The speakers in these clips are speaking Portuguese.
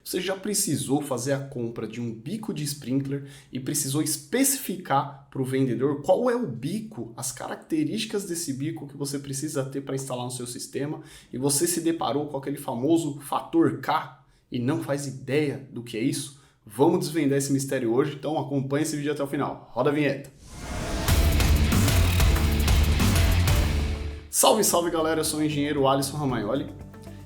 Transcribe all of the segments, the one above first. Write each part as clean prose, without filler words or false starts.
Você já precisou fazer a compra de um bico de sprinkler e precisou especificar para o vendedor qual é o bico, as características desse bico que você precisa ter para instalar no seu sistema e você se deparou com aquele famoso fator K e não faz ideia do que é isso? Vamos desvendar esse mistério hoje, então acompanhe esse vídeo até o final. Roda a vinheta! Salve, salve galera, eu sou o engenheiro Alisson Ramagnoli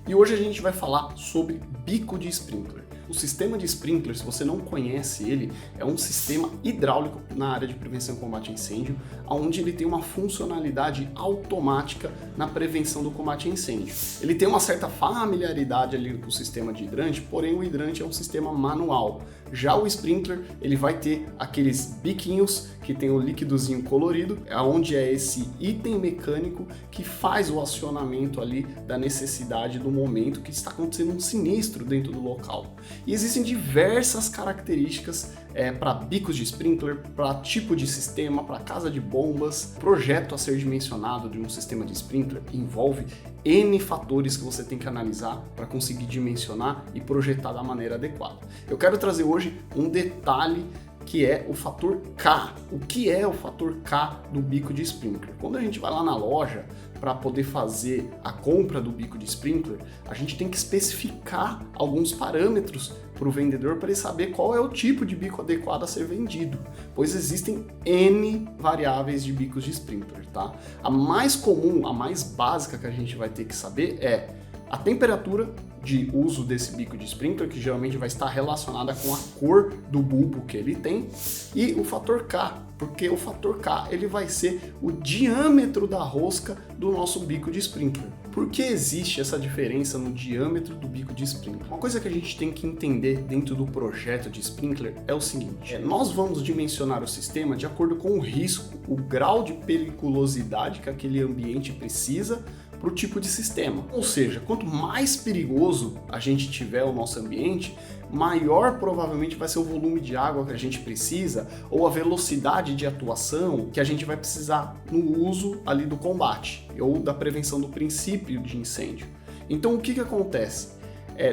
e hoje a gente vai falar sobre bico de sprinkler. O sistema de sprinkler, se você não conhece ele, é um sistema hidráulico na área de prevenção e combate a incêndio, onde ele tem uma funcionalidade automática na prevenção do combate a incêndio. Ele tem uma certa familiaridade ali com o sistema de hidrante, porém o hidrante é um sistema manual. Já o sprinkler, ele vai ter aqueles biquinhos que tem o líquidozinho colorido, onde é esse item mecânico que faz o acionamento ali da necessidade do momento que está acontecendo um sinistro dentro do local. E existem diversas características para bicos de sprinkler, para tipo de sistema, para casa de bombas. O projeto a ser dimensionado de um sistema de sprinkler envolve N fatores que você tem que analisar para conseguir dimensionar e projetar da maneira adequada. Eu quero trazer hoje um detalhe que é o fator K. O que é o fator K do bico de sprinkler? Quando a gente vai lá na loja para poder fazer a compra do bico de sprinkler, a gente tem que especificar alguns parâmetros para o vendedor para ele saber qual é o tipo de bico adequado a ser vendido, pois existem N variáveis de bicos de sprinkler, tá? A mais comum, a mais básica que a gente vai ter que saber é a temperatura de uso desse bico de sprinkler, que geralmente vai estar relacionada com a cor do bulbo que ele tem, e o fator K, porque o fator K ele vai ser o diâmetro da rosca do nosso bico de sprinkler. Por que existe essa diferença no diâmetro do bico de sprinkler? Uma coisa que a gente tem que entender dentro do projeto de sprinkler é o seguinte: nós vamos dimensionar o sistema de acordo com o risco, o grau de periculosidade que aquele ambiente precisa para o tipo de sistema. Ou seja, quanto mais perigoso a gente tiver o nosso ambiente, maior provavelmente vai ser o volume de água que a gente precisa ou a velocidade de atuação que a gente vai precisar no uso ali do combate ou da prevenção do princípio de incêndio. Então o que acontece?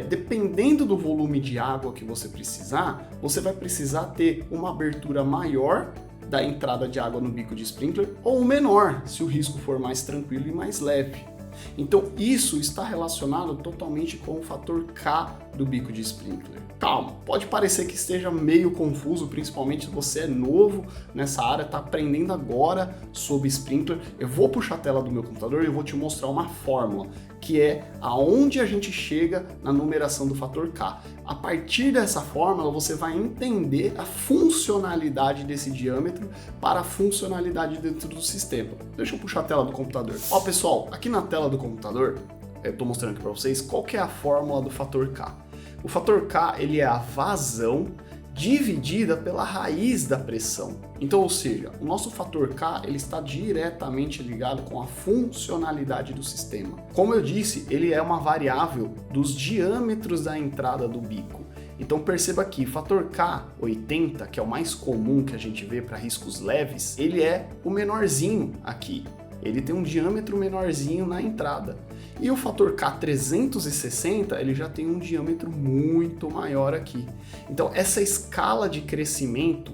Dependendo do volume de água que você precisar, você vai precisar ter uma abertura maior da entrada de água no bico de sprinkler ou menor, se o risco for mais tranquilo e mais leve. Então isso está relacionado totalmente com o fator K do bico de sprinkler. Calma, pode parecer que esteja meio confuso, principalmente se você é novo nessa área, está aprendendo agora sobre sprinkler. Eu vou puxar a tela do meu computador e eu vou te mostrar uma fórmula, que é aonde a gente chega na numeração do fator K. A partir dessa fórmula, você vai entender a funcionalidade desse diâmetro para a funcionalidade dentro do sistema. Deixa eu puxar a tela do computador. Ó, pessoal, aqui na tela do computador, eu estou mostrando aqui para vocês qual que é a fórmula do fator K. O fator K ele é a vazão dividida pela raiz da pressão. Então, ou seja, o nosso fator K ele está diretamente ligado com a funcionalidade do sistema. Como eu disse, ele é uma variável dos diâmetros da entrada do bico. Então perceba aqui, fator K 80, que é o mais comum que a gente vê para riscos leves, ele é o menorzinho aqui. Ele tem um diâmetro menorzinho na entrada. E o fator K360, ele já tem um diâmetro muito maior aqui. Então essa escala de crescimento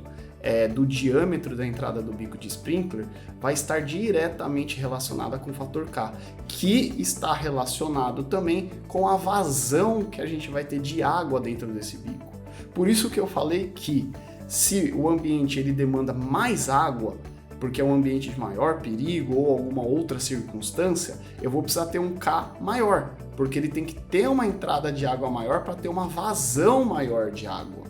do diâmetro da entrada do bico de sprinkler vai estar diretamente relacionada com o fator K, que está relacionado também com a vazão que a gente vai ter de água dentro desse bico. Por isso que eu falei que se o ambiente ele demanda mais água, porque é um ambiente de maior perigo ou alguma outra circunstância, eu vou precisar ter um K maior, porque ele tem que ter uma entrada de água maior para ter uma vazão maior de água.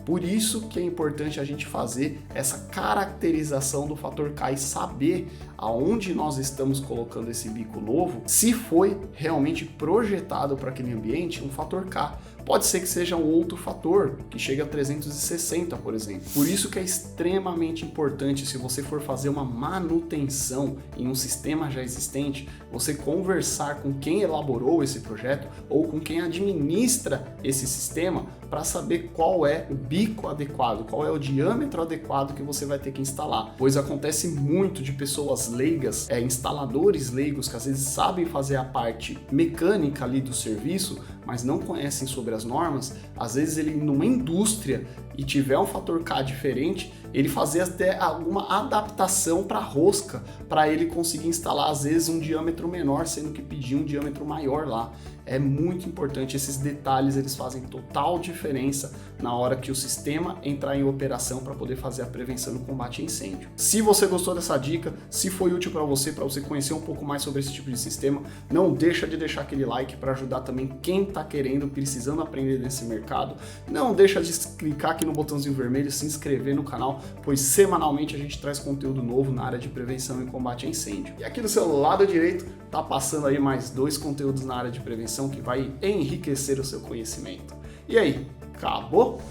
Por isso que é importante a gente fazer essa caracterização do fator K e saber aonde nós estamos colocando esse bico novo, se foi realmente projetado para aquele ambiente um fator K. Pode ser que seja um outro fator, que chega a 360, por exemplo. Por isso que é extremamente importante, se você for fazer uma manutenção em um sistema já existente, você conversar com quem elaborou esse projeto ou com quem administra esse sistema para saber qual é o bico adequado, qual é o diâmetro adequado que você vai ter que instalar. Pois acontece muito de pessoas leigas, instaladores leigos que às vezes sabem fazer a parte mecânica ali do serviço, mas não conhecem sobre as normas, às vezes ele numa indústria e tiver um fator K diferente, ele fazer até alguma adaptação para rosca, para ele conseguir instalar às vezes um diâmetro menor, sendo que pedir um diâmetro maior lá. É muito importante, esses detalhes eles fazem total diferença na hora que o sistema entrar em operação para poder fazer a prevenção e o combate a incêndio. Se você gostou dessa dica, se foi útil para você conhecer um pouco mais sobre esse tipo de sistema, não deixa de deixar aquele like para ajudar também quem está querendo, precisando aprender nesse mercado. Não deixa de clicar aqui no botãozinho vermelho, se inscrever no canal, pois semanalmente a gente traz conteúdo novo na área de prevenção e combate a incêndio. E aqui do seu lado direito tá passando aí mais 2 conteúdos na área de prevenção que vai enriquecer o seu conhecimento. E aí, acabou?